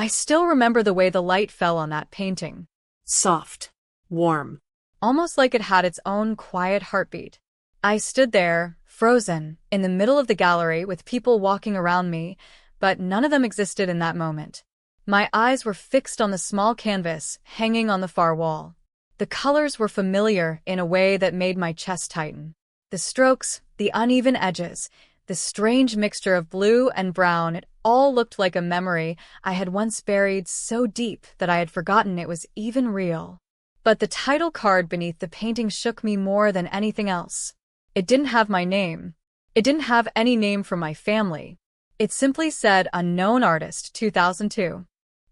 I still remember the way the light fell on that painting. Soft. Warm. Almost like it had its own quiet heartbeat. I stood there, frozen, in the middle of the gallery with people walking around me, but none of them existed in that moment. My eyes were fixed on the small canvas hanging on the far wall. The colors were familiar in a way that made my chest tighten. The strokes, the uneven edges, the strange mixture of blue and brown, it all looked like a memory I had once buried so deep that I had forgotten it was even real. But the title card beneath the painting shook me more than anything else. It didn't have my name. It didn't have any name from my family. It simply said Unknown Artist 2002.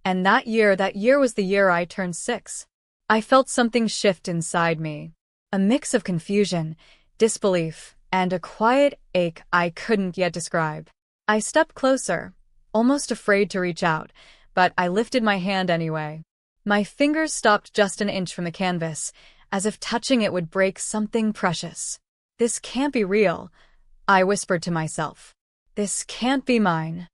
And that year was the year I turned 6. I felt something shift inside me. A mix of confusion, disbelief, and a quiet ache I couldn't yet describe. I stepped closer, almost afraid to reach out, but I lifted my hand anyway. My fingers stopped just an inch from the canvas, as if touching it would break something precious. This can't be real, I whispered to myself. This can't be mine.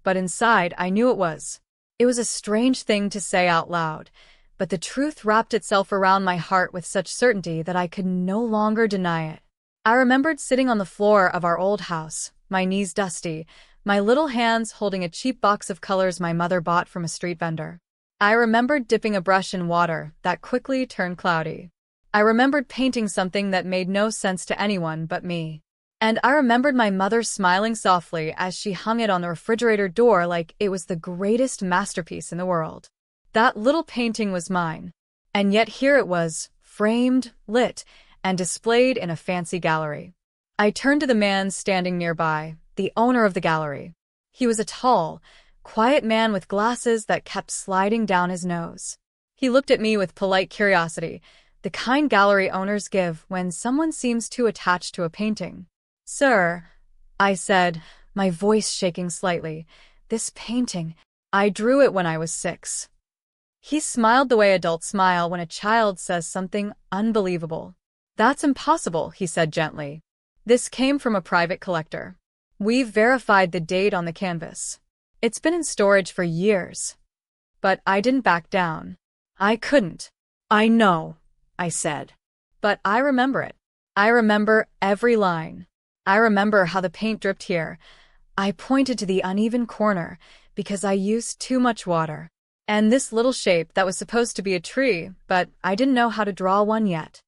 But inside, I knew it was. It was a strange thing to say out loud, but the truth wrapped itself around my heart with such certainty that I could no longer deny it. I remembered sitting on the floor of our old house, my knees dusty, my little hands holding a cheap box of colors my mother bought from a street vendor. I remembered dipping a brush in water that quickly turned cloudy. I remembered painting something that made no sense to anyone but me. And I remembered my mother smiling softly as she hung it on the refrigerator door like it was the greatest masterpiece in the world. That little painting was mine. And yet here it was, framed, lit, and displayed in a fancy gallery. I turned to the man standing nearby, the owner of the gallery. He was a tall, quiet man with glasses that kept sliding down his nose. He looked at me with polite curiosity, the kind gallery owners give when someone seems too attached to a painting. "Sir," I said, my voice shaking slightly, "this painting, I drew it when I was 6. He smiled the way adults smile when a child says something unbelievable. "That's impossible," he said gently. "This came from a private collector. We've verified the date on the canvas. It's been in storage for years." But I didn't back down. I couldn't. "I know," I said. "But I remember it. I remember every line. I remember how the paint dripped here." I pointed to the uneven corner because I used too much water. "And this little shape that was supposed to be a tree, but I didn't know how to draw one yet."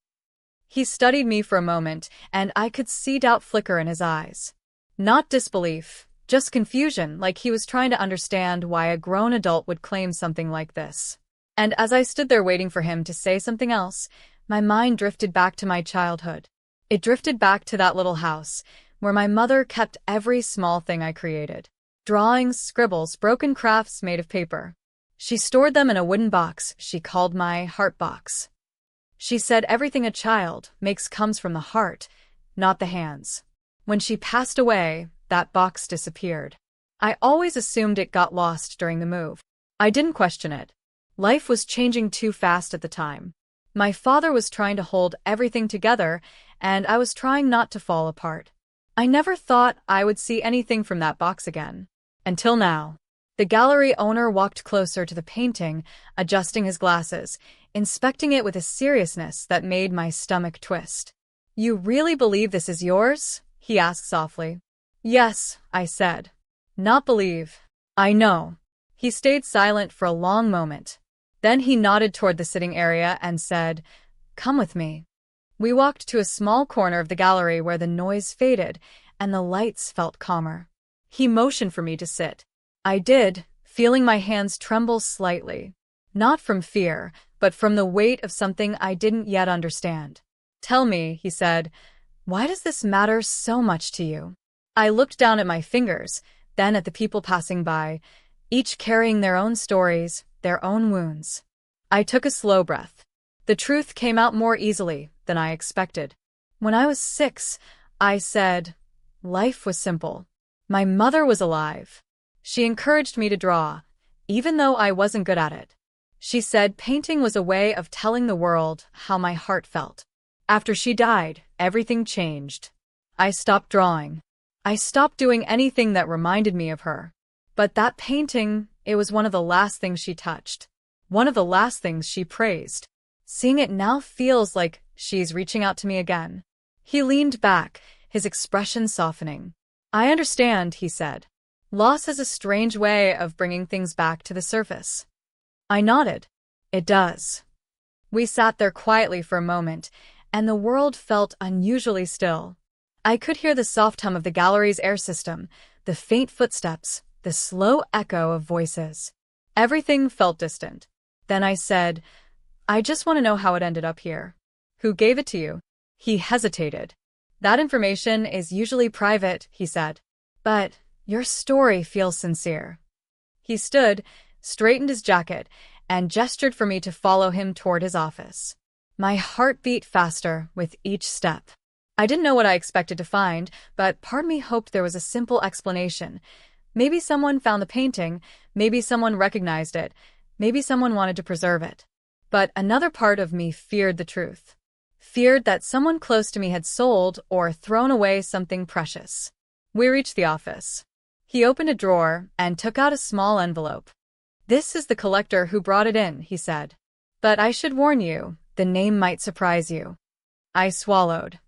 He studied me for a moment, and I could see doubt flicker in his eyes. Not disbelief, just confusion, like he was trying to understand why a grown adult would claim something like this. And as I stood there waiting for him to say something else, my mind drifted back to my childhood. It drifted back to that little house, where my mother kept every small thing I created. Drawings, scribbles, broken crafts made of paper. She stored them in a wooden box she called my heart box. She said everything a child makes comes from the heart, not the hands. When she passed away, that box disappeared. I always assumed it got lost during the move. I didn't question it. Life was changing too fast at the time. My father was trying to hold everything together, and I was trying not to fall apart. I never thought I would see anything from that box again. Until now. The gallery owner walked closer to the painting, adjusting his glasses, inspecting it with a seriousness that made my stomach twist. "You really believe this is yours?" he asked softly. "Yes," I said. "Not believe. I know." He stayed silent for a long moment. Then he nodded toward the sitting area and said, "Come with me." We walked to a small corner of the gallery where the noise faded and the lights felt calmer. He motioned for me to sit. I did, feeling my hands tremble slightly. Not from fear, but from the weight of something I didn't yet understand. "Tell me," he said, "why does this matter so much to you?" I looked down at my fingers, then at the people passing by, each carrying their own stories, their own wounds. I took a slow breath. The truth came out more easily than I expected. When I was 6, I said, life was simple. My mother was alive. She encouraged me to draw, even though I wasn't good at it. She said painting was a way of telling the world how my heart felt. After she died, everything changed. I stopped drawing. I stopped doing anything that reminded me of her. But that painting, it was one of the last things she touched. One of the last things she praised. Seeing it now feels like she's reaching out to me again. He leaned back, his expression softening. I understand, he said. Loss has a strange way of bringing things back to the surface. I nodded. It does. We sat there quietly for a moment, and the world felt unusually still. I could hear the soft hum of the gallery's air system, the faint footsteps, the slow echo of voices. Everything felt distant. Then I said, I just want to know how it ended up here. Who gave it to you? He hesitated. That information is usually private, he said. But your story feels sincere. He stood, straightened his jacket, and gestured for me to follow him toward his office. My heart beat faster with each step. I didn't know what I expected to find, but part of me hoped there was a simple explanation. Maybe someone found the painting, maybe someone recognized it, maybe someone wanted to preserve it. But another part of me feared the truth. Feared that someone close to me had sold or thrown away something precious. We reached the office. He opened a drawer and took out a small envelope. This is the collector who brought it in, he said. But I should warn you, the name might surprise you. I swallowed.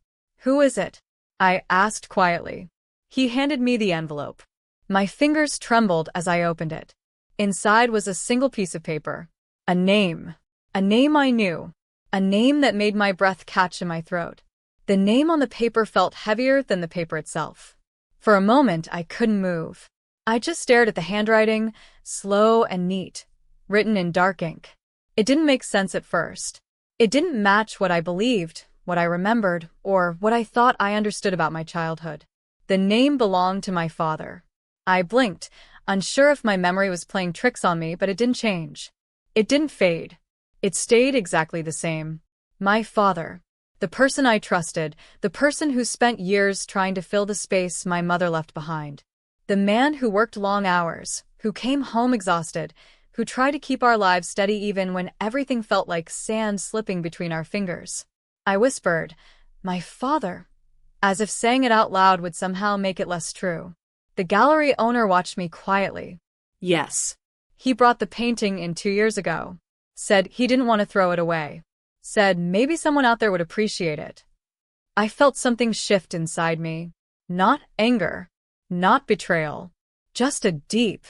Who is it? I asked quietly. He handed me the envelope. My fingers trembled as I opened it. Inside was a single piece of paper. A name. A name I knew. A name that made my breath catch in my throat. The name on the paper felt heavier than the paper itself. For a moment, I couldn't move. I just stared at the handwriting, slow and neat, written in dark ink. It didn't make sense at first. It didn't match what I believed, what I remembered, or what I thought I understood about my childhood. The name belonged to my father. I blinked, unsure if my memory was playing tricks on me, but it didn't change. It didn't fade. It stayed exactly the same. My father. The person I trusted, the person who spent years trying to fill the space my mother left behind. The man who worked long hours, who came home exhausted, who tried to keep our lives steady even when everything felt like sand slipping between our fingers. I whispered, my father, as if saying it out loud would somehow make it less true. The gallery owner watched me quietly. Yes. He brought the painting in 2 years ago. Said he didn't want to throw it away. Said maybe someone out there would appreciate it. I felt something shift inside me. Not anger. Not betrayal. Just a deep,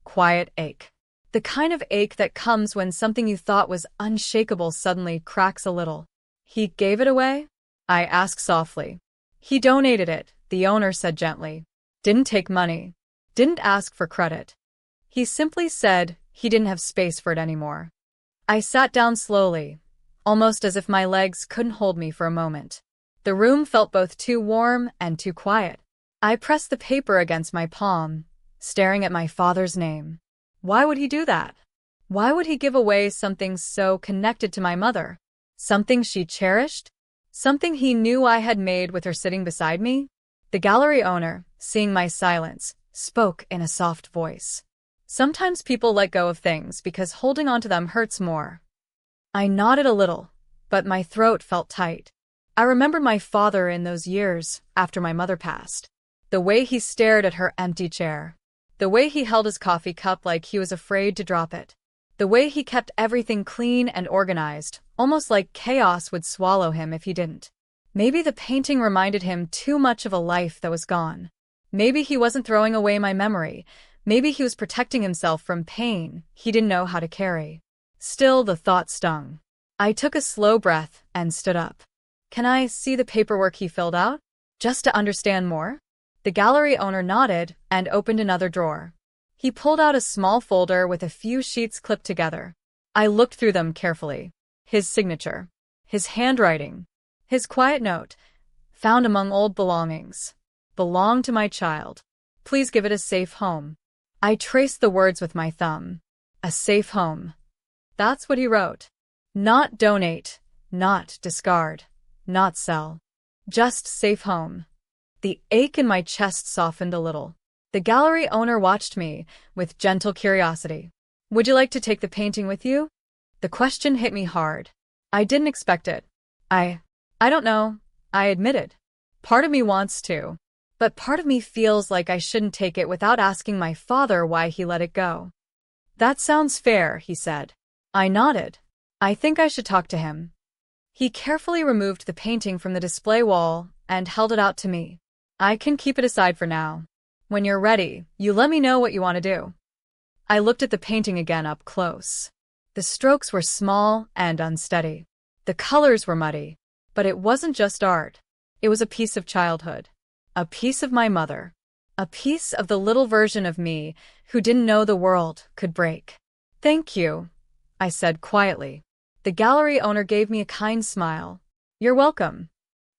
quiet ache. The kind of ache that comes when something you thought was unshakable suddenly cracks a little. He gave it away? I asked softly. He donated it, the owner said gently. Didn't take money. Didn't ask for credit. He simply said he didn't have space for it anymore. I sat down slowly, almost as if my legs couldn't hold me for a moment. The room felt both too warm and too quiet. I pressed the paper against my palm, staring at my father's name. Why would he do that? Why would he give away something so connected to my mother? Something she cherished? Something he knew I had made with her sitting beside me? The gallery owner, seeing my silence, spoke in a soft voice. Sometimes people let go of things because holding on to them hurts more. I nodded a little, but my throat felt tight. I remembered my father in those years after my mother passed. The way he stared at her empty chair. The way he held his coffee cup like he was afraid to drop it. The way he kept everything clean and organized, almost like chaos would swallow him if he didn't. Maybe the painting reminded him too much of a life that was gone. Maybe he wasn't throwing away my memory. Maybe he was protecting himself from pain he didn't know how to carry. Still, the thought stung. I took a slow breath and stood up. Can I see the paperwork he filled out? Just to understand more? The gallery owner nodded and opened another drawer. He pulled out a small folder with a few sheets clipped together. I looked through them carefully. His signature. His handwriting. His quiet note. Found among old belongings. Belonged to my child. Please give it a safe home. I traced the words with my thumb. A safe home. That's what he wrote. Not donate. Not discard. Not sell. Just safe home. The ache in my chest softened a little. The gallery owner watched me with gentle curiosity. Would you like to take the painting with you? The question hit me hard. I didn't expect it. I don't know, I admitted. Part of me wants to. but part of me feels like I shouldn't take it without asking my father why he let it go. That sounds fair, he said. I nodded. I think I should talk to him. He carefully removed the painting from the display wall and held it out to me. I can keep it aside for now. When you're ready, you let me know what you want to do. I looked at the painting again up close. The strokes were small and unsteady. The colors were muddy. But it wasn't just art. It was a piece of childhood. A piece of my mother. A piece of the little version of me who didn't know the world could break. Thank you, I said quietly. The gallery owner gave me a kind smile. You're welcome.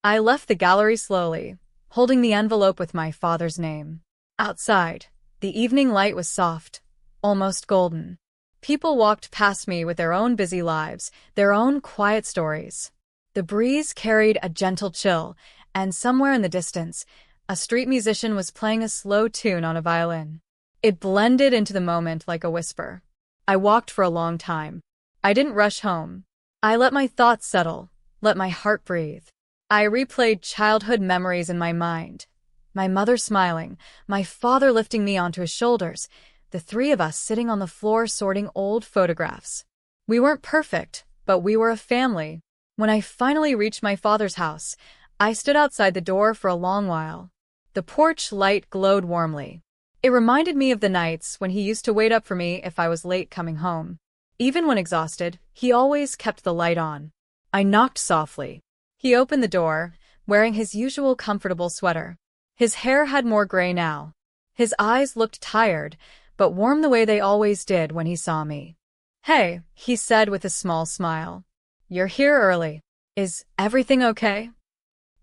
I left the gallery slowly, holding the envelope with my father's name. Outside, the evening light was soft, almost golden. People walked past me with their own busy lives, their own quiet stories. The breeze carried a gentle chill, and somewhere in the distance, a street musician was playing a slow tune on a violin. It blended into the moment like a whisper. I walked for a long time. I didn't rush home. I let my thoughts settle, let my heart breathe. I replayed childhood memories in my mind. My mother smiling, my father lifting me onto his shoulders, the three of us sitting on the floor sorting old photographs. We weren't perfect, but we were a family. When I finally reached my father's house, I stood outside the door for a long while. The porch light glowed warmly. It reminded me of the nights when he used to wait up for me if I was late coming home. Even when exhausted, he always kept the light on. I knocked softly. He opened the door, wearing his usual comfortable sweater. His hair had more gray now. His eyes looked tired, but warm the way they always did when he saw me. Hey, he said with a small smile. You're here early. Is everything okay?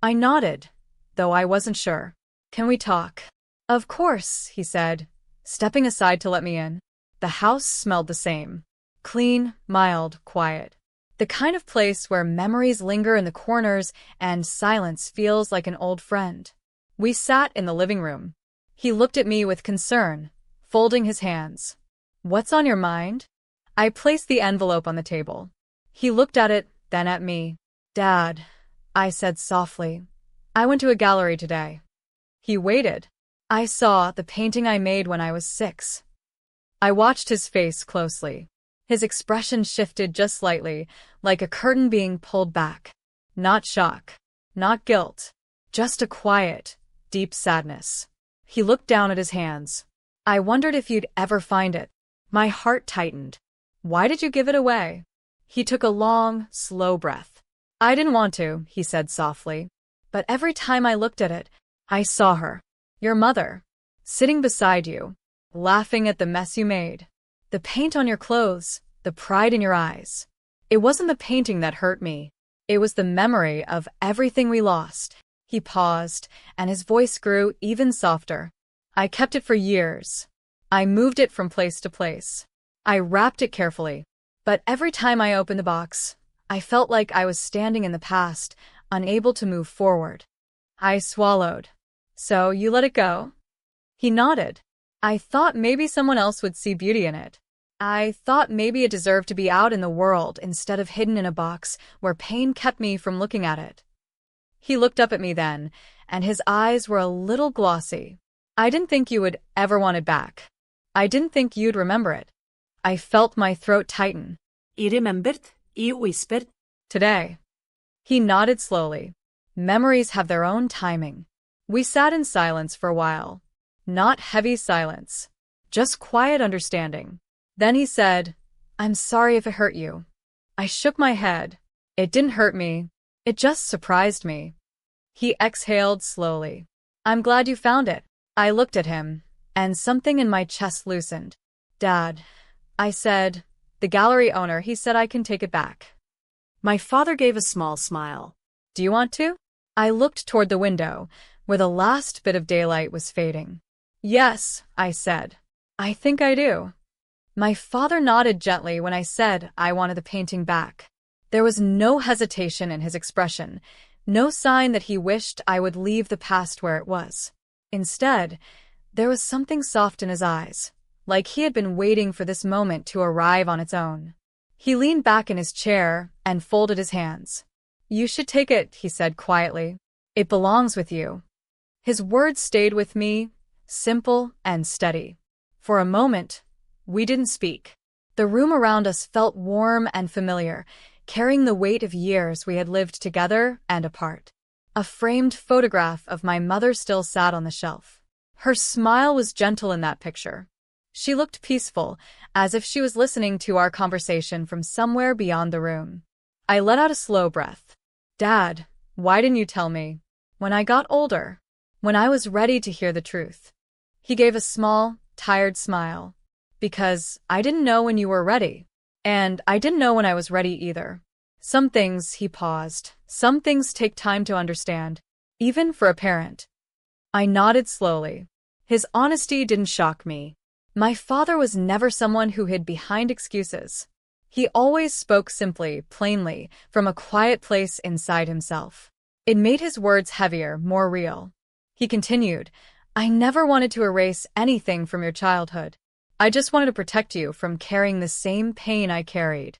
I nodded, though I wasn't sure. Can we talk? Of course, he said, stepping aside to let me in. The house smelled the same. Clean, mild, quiet. The kind of place where memories linger in the corners and silence feels like an old friend. We sat in the living room. He looked at me with concern, folding his hands. What's on your mind? I placed the envelope on the table. He looked at it, then at me. Dad, I said softly. I went to a gallery today. He waited. I saw the painting I made when I was 6. I watched his face closely. His expression shifted just slightly, like a curtain being pulled back. Not shock, not guilt, just a quiet, deep sadness. He looked down at his hands. I wondered if you'd ever find it. My heart tightened. Why did you give it away? He took a long, slow breath. I didn't want to, he said softly. But every time I looked at it, I saw her. Your mother. Sitting beside you, laughing at the mess you made. The paint on your clothes, the pride in your eyes. It wasn't the painting that hurt me. It was the memory of everything we lost. He paused, and his voice grew even softer. I kept it for years. I moved it from place to place. I wrapped it carefully. But every time I opened the box, I felt like I was standing in the past, unable to move forward. I swallowed. So you let it go? He nodded. I thought maybe someone else would see beauty in it. I thought maybe it deserved to be out in the world instead of hidden in a box where pain kept me from looking at it. He looked up at me then, and his eyes were a little glossy. I didn't think you would ever want it back. I didn't think you'd remember it. I felt my throat tighten. He remembered, he whispered. Today. He nodded slowly. Memories have their own timing. We sat in silence for a while. Not heavy silence. Just quiet understanding. Then he said, I'm sorry if it hurt you. I shook my head. It didn't hurt me. It just surprised me. He exhaled slowly. I'm glad you found it. I looked at him, and something in my chest loosened. Dad, I said, the gallery owner, he said I can take it back. My father gave a small smile. Do you want to? I looked toward the window, where the last bit of daylight was fading. Yes, I said. I think I do. My father nodded gently when I said I wanted the painting back. There was no hesitation in his expression, no sign that he wished I would leave the past where it was. Instead, there was something soft in his eyes, like he had been waiting for this moment to arrive on its own. He leaned back in his chair and folded his hands. You should take it, he said quietly. It belongs with you. His words stayed with me, simple and steady. For a moment, we didn't speak. The room around us felt warm and familiar, carrying the weight of years we had lived together and apart. A framed photograph of my mother still sat on the shelf. Her smile was gentle in that picture. She looked peaceful, as if she was listening to our conversation from somewhere beyond the room. I let out a slow breath. Dad, why didn't you tell me? When I got older. When I was ready to hear the truth. He gave a small, tired smile. Because I didn't know when you were ready. And I didn't know when I was ready either. Some things, he paused, some things take time to understand, even for a parent. I nodded slowly. His honesty didn't shock me. My father was never someone who hid behind excuses. He always spoke simply, plainly, from a quiet place inside himself. It made his words heavier, more real. He continued, I never wanted to erase anything from your childhood. I just wanted to protect you from carrying the same pain I carried.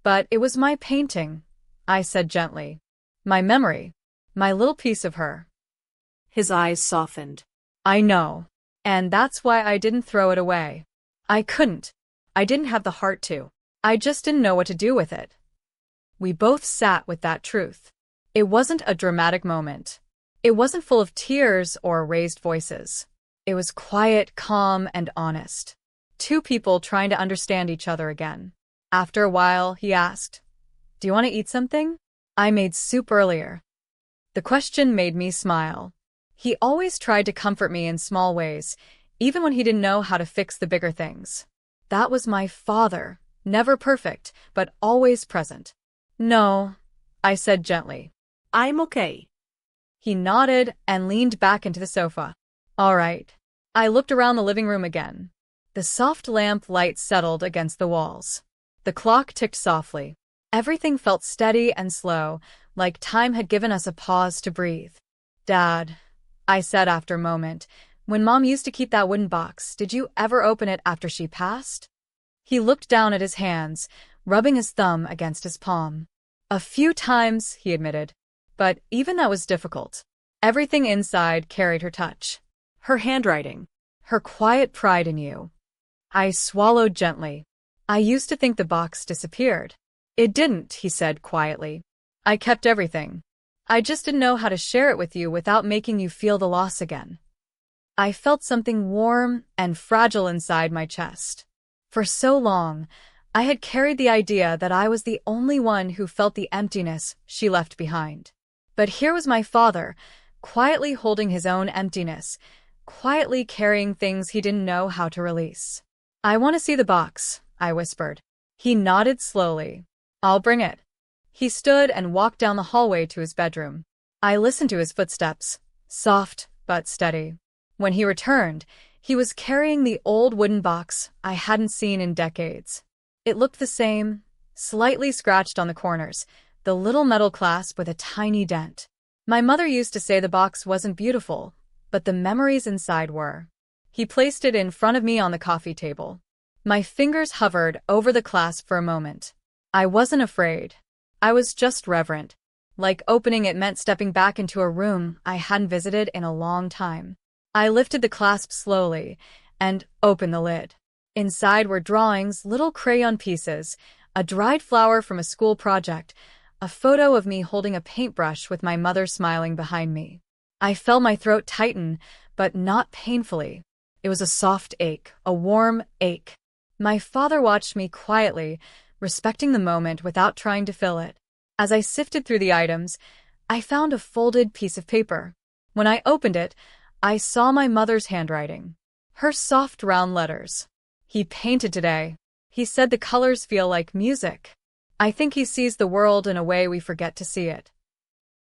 But it was my painting, I said gently. My memory. My little piece of her. His eyes softened. I know. And that's why I didn't throw it away. I couldn't. I didn't have the heart to. I just didn't know what to do with it. We both sat with that truth. It wasn't a dramatic moment. It wasn't full of tears or raised voices. It was quiet, calm, and honest. Two people trying to understand each other again. After a while, he asked, Do you want to eat something? I made soup earlier. The question made me smile. He always tried to comfort me in small ways, even when he didn't know how to fix the bigger things. That was my father, never perfect, but always present. No, I said gently. I'm okay. He nodded and leaned back into the sofa. All right. I looked around the living room again. The soft lamp light settled against the walls. The clock ticked softly. Everything felt steady and slow, like time had given us a pause to breathe. Dad, I said after a moment, when Mom used to keep that wooden box, did you ever open it after she passed? He looked down at his hands, rubbing his thumb against his palm. A few times, he admitted. But even that was difficult. Everything inside carried her touch. Her handwriting. Her quiet pride in you. I swallowed gently. I used to think the box disappeared. It didn't, he said quietly. I kept everything. I just didn't know how to share it with you without making you feel the loss again. I felt something warm and fragile inside my chest. For so long, I had carried the idea that I was the only one who felt the emptiness she left behind. But here was my father, quietly holding his own emptiness, quietly carrying things he didn't know how to release. I want to see the box, I whispered. He nodded slowly. I'll bring it. He stood and walked down the hallway to his bedroom. I listened to his footsteps, soft but steady. When he returned, he was carrying the old wooden box I hadn't seen in decades. It looked the same, slightly scratched on the corners, the little metal clasp with a tiny dent. My mother used to say the box wasn't beautiful, but the memories inside were. He placed it in front of me on the coffee table. My fingers hovered over the clasp for a moment. I wasn't afraid. I was just reverent. Like opening it meant stepping back into a room I hadn't visited in a long time. I lifted the clasp slowly and opened the lid. Inside were drawings, little crayon pieces, a dried flower from a school project, a photo of me holding a paintbrush with my mother smiling behind me. I felt my throat tighten, but not painfully. It was a soft ache, a warm ache. My father watched me quietly, respecting the moment without trying to fill it. As I sifted through the items, I found a folded piece of paper. When I opened it, I saw my mother's handwriting. Her soft round letters. He painted today. He said the colors feel like music. I think he sees the world in a way we forget to see it.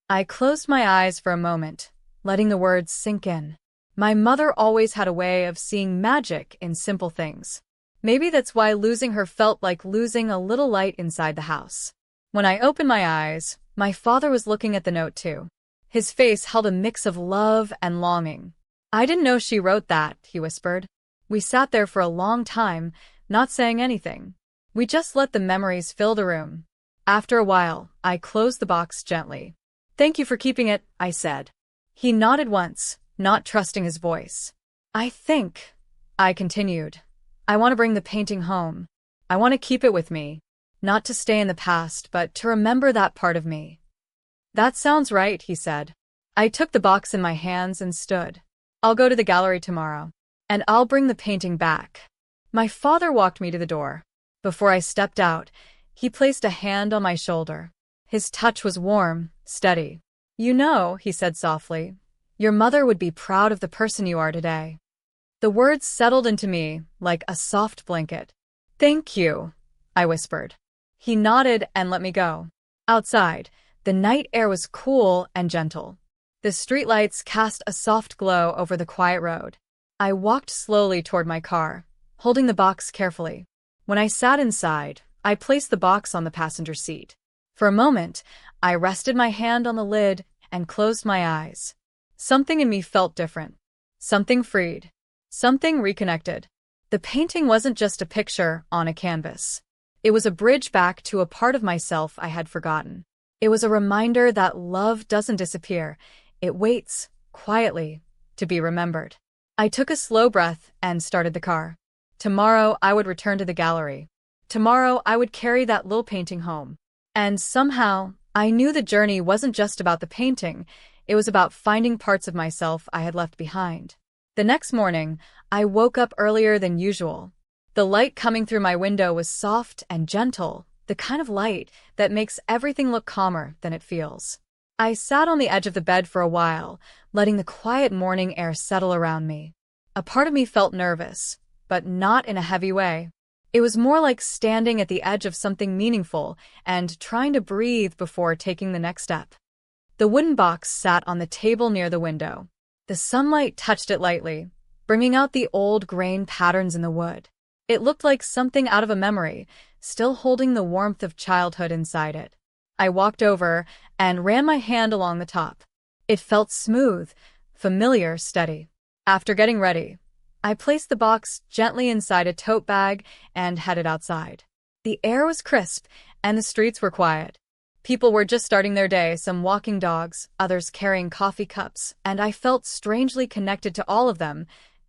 I closed my eyes for a moment, letting the words sink in. My mother always had a way of seeing magic in simple things. Maybe that's why losing her felt like losing a little light inside the house. When I opened my eyes, my father was looking at the note too. His face held a mix of love and longing. I didn't know she wrote that, he whispered. We sat there for a long time, not saying anything. We just let the memories fill the room. After a while, I closed the box gently. Thank you for keeping it, I said. He nodded once, not trusting his voice. I continued. I want to bring the painting home. I want to keep it with me. Not to stay in the past, but to remember that part of me. That sounds right, he said. I took the box in my hands and stood. I'll go to the gallery tomorrow. And I'll bring the painting back. My father walked me to the door. Before I stepped out, he placed a hand on my shoulder. His touch was warm, steady. You know, he said softly, your mother would be proud of the person you are today. The words settled into me like a soft blanket. Thank you, I whispered. He nodded and let me go. Outside, the night air was cool and gentle. The streetlights cast a soft glow over the quiet road. I walked slowly toward my car, holding the box carefully. When I sat inside, I placed the box on the passenger seat. For a moment, I rested my hand on the lid and closed my eyes. Something in me felt different. Something freed. Something reconnected. The painting wasn't just a picture on a canvas. It was a bridge back to a part of myself I had forgotten. It was a reminder that love doesn't disappear. It waits, quietly, to be remembered. I took a slow breath and started the car. Tomorrow I would return to the gallery. Tomorrow I would carry that little painting home. And somehow, I knew the journey wasn't just about the painting, it was about finding parts of myself I had left behind. The next morning, I woke up earlier than usual. The light coming through my window was soft and gentle, the kind of light that makes everything look calmer than it feels. I sat on the edge of the bed for a while, letting the quiet morning air settle around me. A part of me felt nervous, but not in a heavy way. It was more like standing at the edge of something meaningful and trying to breathe before taking the next step. The wooden box sat on the table near the window. The sunlight touched it lightly, bringing out the old grain patterns in the wood. It looked like something out of a memory, still holding the warmth of childhood inside it. I walked over and ran my hand along the top. It felt smooth, familiar, steady. After getting ready, I placed the box gently inside a tote bag and headed outside. The air was crisp and the streets were quiet. People were just starting their day, some walking dogs, others carrying coffee cups, and I felt strangely connected to all of them,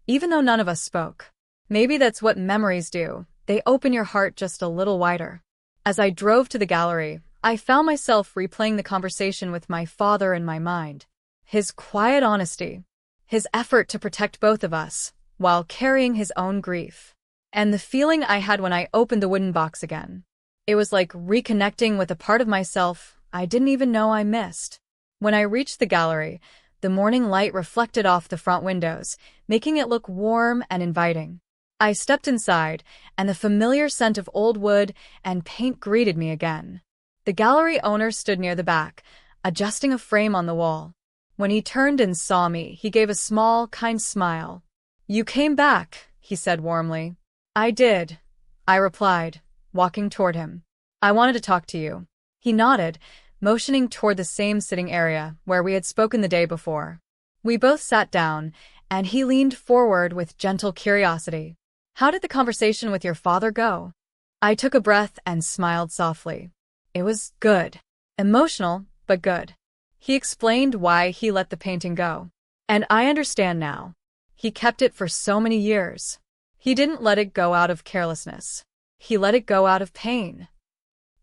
even though none of us spoke. Maybe that's what memories do. They open your heart just a little wider. As I drove to the gallery, I found myself replaying the conversation with my father in my mind. His quiet honesty, his effort to protect both of us, while carrying his own grief, and the feeling I had when I opened the wooden box again. It was like reconnecting with a part of myself I didn't even know I missed. When I reached the gallery, the morning light reflected off the front windows, making it look warm and inviting. I stepped inside, and the familiar scent of old wood and paint greeted me again. The gallery owner stood near the back, adjusting a frame on the wall. When he turned and saw me, he gave a small, kind smile. "You came back," he said warmly. "I did," I replied, walking toward him. "I wanted to talk to you." He nodded, motioning toward the same sitting area where we had spoken the day before. We both sat down, and he leaned forward with gentle curiosity. "How did the conversation with your father go?" I took a breath and smiled softly. "It was good. Emotional, but good." He explained why he let the painting go. And I understand now. He kept it for so many years. He didn't let it go out of carelessness. He let it go out of pain.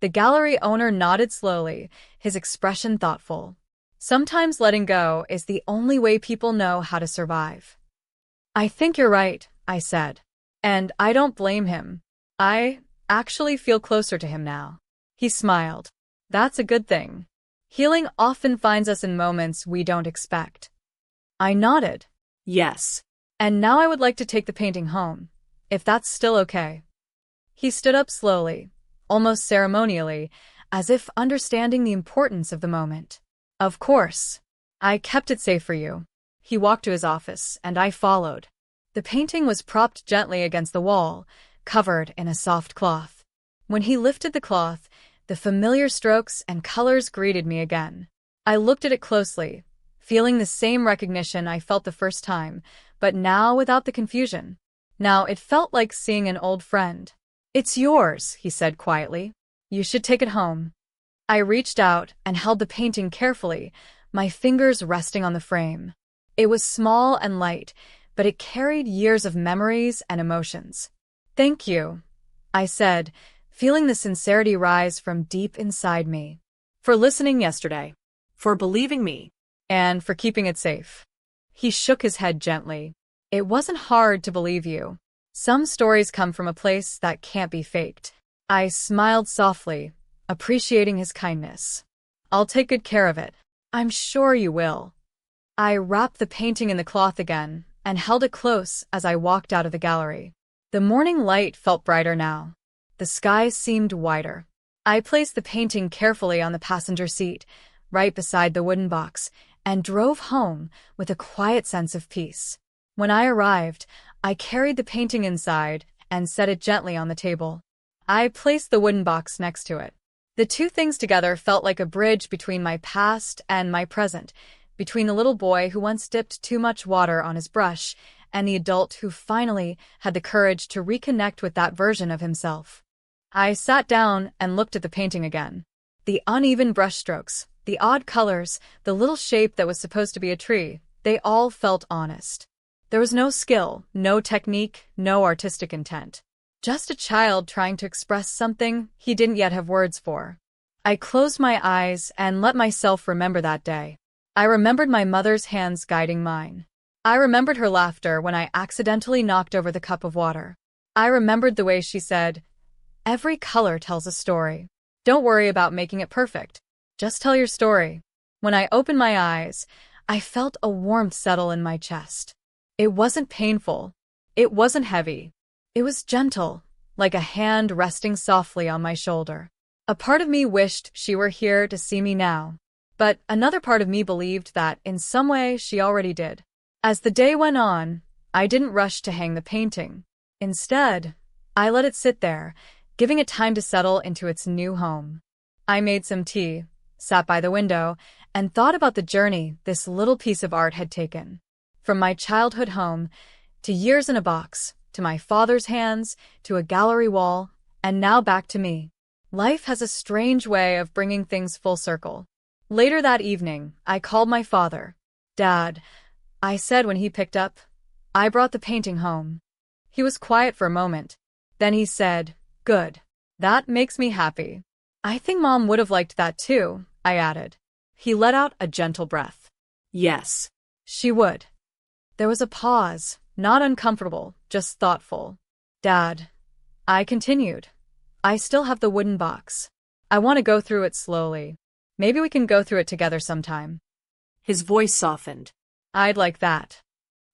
The gallery owner nodded slowly, his expression thoughtful. Sometimes letting go is the only way people know how to survive. "I think you're right," I said. And I don't blame him. I actually feel closer to him now. He smiled. "That's a good thing. Healing often finds us in moments we don't expect." I nodded. Yes. "And now I would like to take the painting home, if that's still okay." He stood up slowly, almost ceremonially, as if understanding the importance of the moment. "Of course. I kept it safe for you." He walked to his office, and I followed. The painting was propped gently against the wall, covered in a soft cloth. When he lifted the cloth, the familiar strokes and colors greeted me again. I looked at it closely, feeling the same recognition I felt the first time, but now without the confusion. Now it felt like seeing an old friend. "It's yours," he said quietly. "You should take it home." I reached out and held the painting carefully, my fingers resting on the frame. It was small and light, but it carried years of memories and emotions. "Thank you," I said, feeling the sincerity rise from deep inside me. "For listening yesterday, For believing me. and for keeping it safe." He shook his head gently. "It wasn't hard to believe you. Some stories come from a place that can't be faked." I smiled softly, appreciating his kindness. "I'll take good care of it." "I'm sure you will." I wrapped the painting in the cloth again and held it close as I walked out of the gallery. The morning light felt brighter now. The sky seemed wider. I placed the painting carefully on the passenger seat, right beside the wooden box, and drove home with a quiet sense of peace. When I arrived, I carried the painting inside and set it gently on the table. I placed the wooden box next to it. The two things together felt like a bridge between my past and my present, between the little boy who once dipped too much water on his brush and the adult who finally had the courage to reconnect with that version of himself. I sat down and looked at the painting again. The uneven brushstrokes, the odd colors, the little shape that was supposed to be a tree, they all felt honest. There was no skill, no technique, no artistic intent. Just a child trying to express something he didn't yet have words for. I closed my eyes and let myself remember that day. I remembered my mother's hands guiding mine. I remembered her laughter when I accidentally knocked over the cup of water. I remembered the way she said, "Every color tells a story. Don't worry about making it perfect. Just tell your story." When I opened my eyes, I felt a warmth settle in my chest. It wasn't painful. It wasn't heavy. It was gentle, like a hand resting softly on my shoulder. A part of me wished she were here to see me now, but another part of me believed that in some way she already did. As the day went on, I didn't rush to hang the painting. Instead, I let it sit there, giving it time to settle into its new home. I made some tea, sat by the window, and thought about the journey this little piece of art had taken. From my childhood home, to years in a box, to my father's hands, to a gallery wall, and now back to me. Life has a strange way of bringing things full circle. Later that evening, I called my father. "Dad," I said when he picked up, "I brought the painting home." He was quiet for a moment. Then he said, "Good. That makes me happy." "I think Mom would have liked that too," I added. He let out a gentle breath. Yes. "She would." There was a pause, not uncomfortable, just thoughtful. "Dad," I continued, "I still have the wooden box. I want to go through it slowly. Maybe we can go through it together sometime." His voice softened. "I'd like that."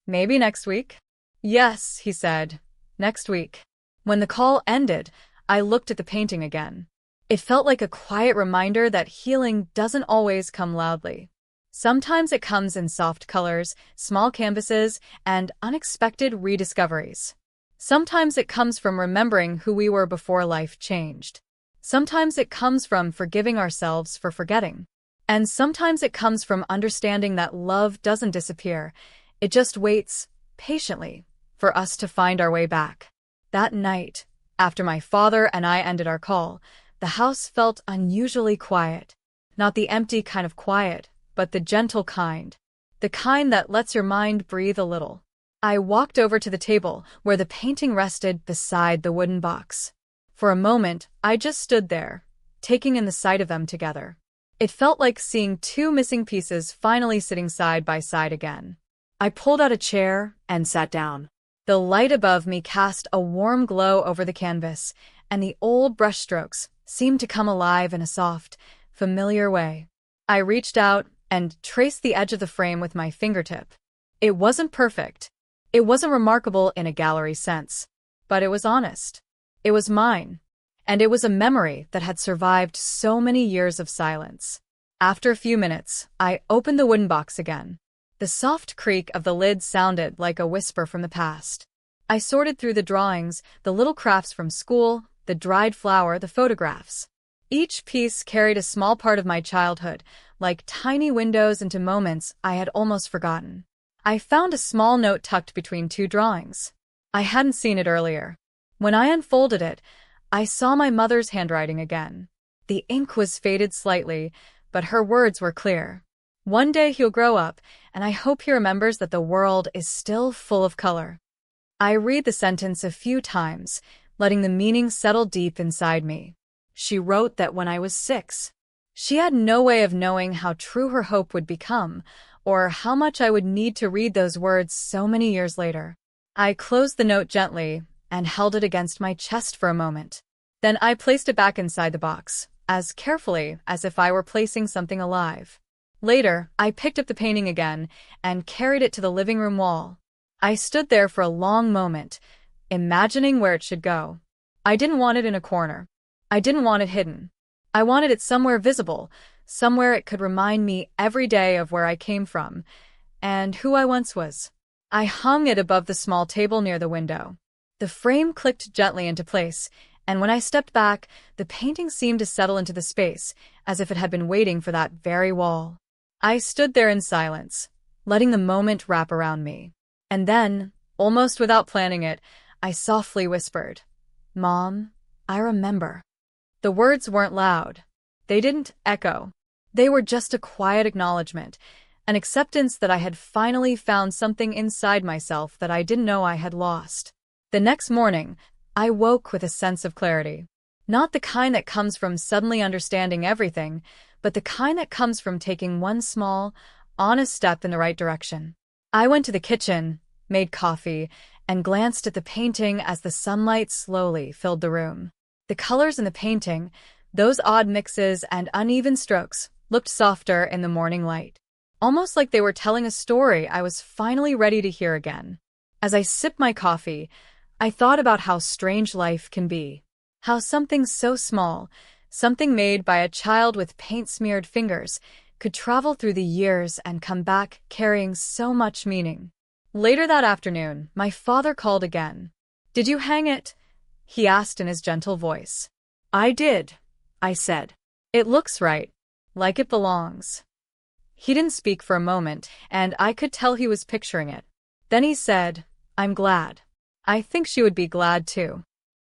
"Maybe next week?" "Yes," he said, "next week." When the call ended, I looked at the painting again. It felt like a quiet reminder that healing doesn't always come loudly. Sometimes it comes in soft colors, small canvases, and unexpected rediscoveries. Sometimes it comes from remembering who we were before life changed. Sometimes it comes from forgiving ourselves for forgetting. And sometimes it comes from understanding that love doesn't disappear. It just waits, patiently, for us to find our way back. That night, after my father and I ended our call, the house felt unusually quiet. Not the empty kind of quiet, but the gentle kind. The kind that lets your mind breathe a little. I walked over to the table where the painting rested beside the wooden box. For a moment, I just stood there, taking in the sight of them together. It felt like seeing two missing pieces finally sitting side by side again. I pulled out a chair and sat down. The light above me cast a warm glow over the canvas, and the old brushstrokes seemed to come alive in a soft, familiar way. I reached out and traced the edge of the frame with my fingertip. It wasn't perfect. It wasn't remarkable in a gallery sense, but it was honest. It was mine, and it was a memory that had survived so many years of silence. After a few minutes, I opened the wooden box again. The soft creak of the lid sounded like a whisper from the past. I sorted through the drawings, the little crafts from school, the dried flower, the photographs. Each piece carried a small part of my childhood, like tiny windows into moments I had almost forgotten. I found a small note tucked between two drawings. I hadn't seen it earlier. When I unfolded it, I saw my mother's handwriting again. The ink was faded slightly, but her words were clear. One day he'll grow up, and I hope he remembers that the world is still full of color. I read the sentence a few times, letting the meaning settle deep inside me. She wrote that when I was 6. She had no way of knowing how true her hope would become, or how much I would need to read those words so many years later. I closed the note gently and held it against my chest for a moment. Then I placed it back inside the box, as carefully as if I were placing something alive. Later, I picked up the painting again and carried it to the living room wall. I stood there for a long moment, imagining where it should go. I didn't want it in a corner. I didn't want it hidden. I wanted it somewhere visible, somewhere it could remind me every day of where I came from and who I once was. I hung it above the small table near the window. The frame clicked gently into place, and when I stepped back, the painting seemed to settle into the space, as if it had been waiting for that very wall. I stood there in silence, letting the moment wrap around me. And then, almost without planning it, I softly whispered, "Mom, I remember." The words weren't loud. They didn't echo. They were just a quiet acknowledgement, an acceptance that I had finally found something inside myself that I didn't know I had lost. The next morning, I woke with a sense of clarity. Not the kind that comes from suddenly understanding everything, but the kind that comes from taking one small, honest step in the right direction. I went to the kitchen, made coffee, and glanced at the painting as the sunlight slowly filled the room. The colors in the painting, those odd mixes and uneven strokes, looked softer in the morning light. Almost like they were telling a story I was finally ready to hear again. As I sipped my coffee, I thought about how strange life can be. How something so small, something made by a child with paint-smeared fingers, could travel through the years and come back carrying so much meaning. Later that afternoon, my father called again. "Did you hang it?" he asked in his gentle voice. "I did," I said. "It looks right, like it belongs." He didn't speak for a moment, and I could tell he was picturing it. Then he said, "I'm glad. I think she would be glad too."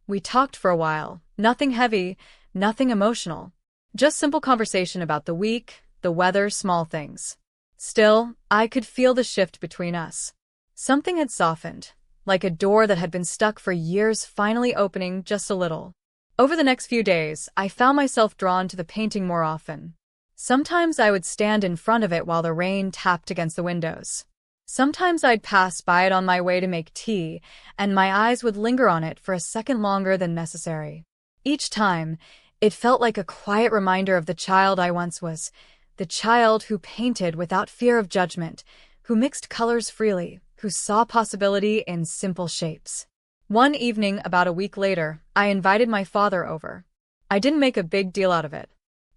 We talked for a while, nothing heavy, nothing emotional. Just simple conversation about the week, the weather, small things. Still, I could feel the shift between us. Something had softened, like a door that had been stuck for years finally opening just a little. Over the next few days, I found myself drawn to the painting more often. Sometimes I would stand in front of it while the rain tapped against the windows. Sometimes I'd pass by it on my way to make tea, and my eyes would linger on it for a second longer than necessary. Each time, it felt like a quiet reminder of the child I once was, the child who painted without fear of judgment, who mixed colors freely, who saw possibility in simple shapes. One evening, about a week later, I invited my father over. I didn't make a big deal out of it.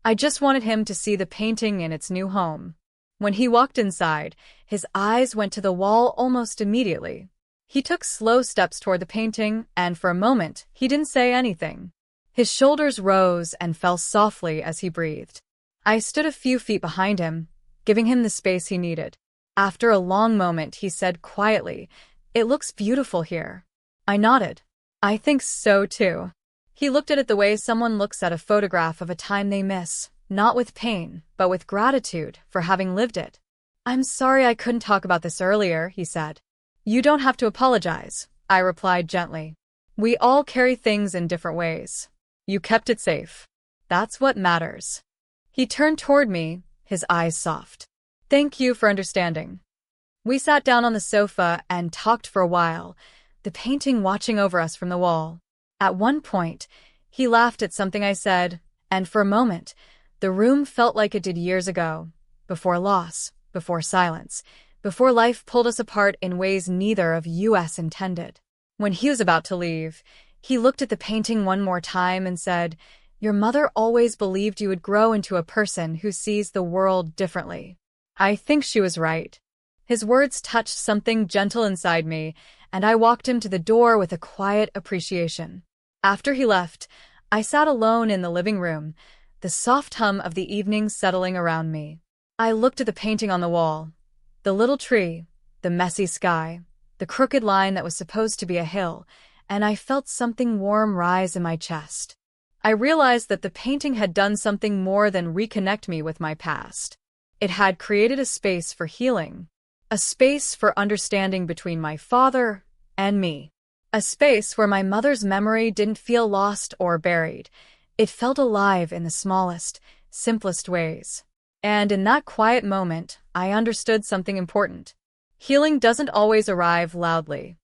I just wanted him to see the painting in its new home. When he walked inside, his eyes went to the wall almost immediately. He took slow steps toward the painting, and for a moment, he didn't say anything. His shoulders rose and fell softly as he breathed. I stood a few feet behind him, giving him the space he needed. After a long moment, he said quietly, "It looks beautiful here." I nodded. "I think so too." He looked at it the way someone looks at a photograph of a time they miss, not with pain, but with gratitude for having lived it. "I'm sorry I couldn't talk about this earlier," he said. "You don't have to apologize," I replied gently. "We all carry things in different ways. You kept it safe. That's what matters." He turned toward me, his eyes soft. "Thank you for understanding." We sat down on the sofa and talked for a while, the painting watching over us from the wall. At one point, he laughed at something I said, and for a moment, the room felt like it did years ago, before loss, before silence, before life pulled us apart in ways neither of us intended. When he was about to leave, he looked at the painting one more time and said, "Your mother always believed you would grow into a person who sees the world differently." I think she was right. His words touched something gentle inside me, and I walked him to the door with a quiet appreciation. After he left, I sat alone in the living room, the soft hum of the evening settling around me. I looked at the painting on the wall, the little tree, the messy sky, the crooked line that was supposed to be a hill, and I felt something warm rise in my chest. I realized that the painting had done something more than reconnect me with my past. It had created a space for healing, a space for understanding between my father and me, a space where my mother's memory didn't feel lost or buried. It felt alive in the smallest, simplest ways. And in that quiet moment, I understood something important. Healing doesn't always arrive loudly.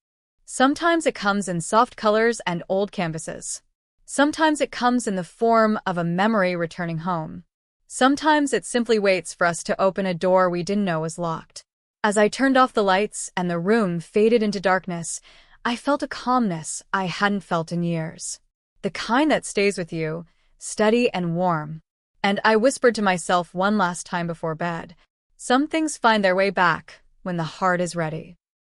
Sometimes it comes in soft colors and old canvases. Sometimes it comes in the form of a memory returning home. Sometimes it simply waits for us to open a door we didn't know was locked. As I turned off the lights and the room faded into darkness, I felt a calmness I hadn't felt in years. The kind that stays with you, steady and warm. And I whispered to myself one last time before bed, some things find their way back when the heart is ready.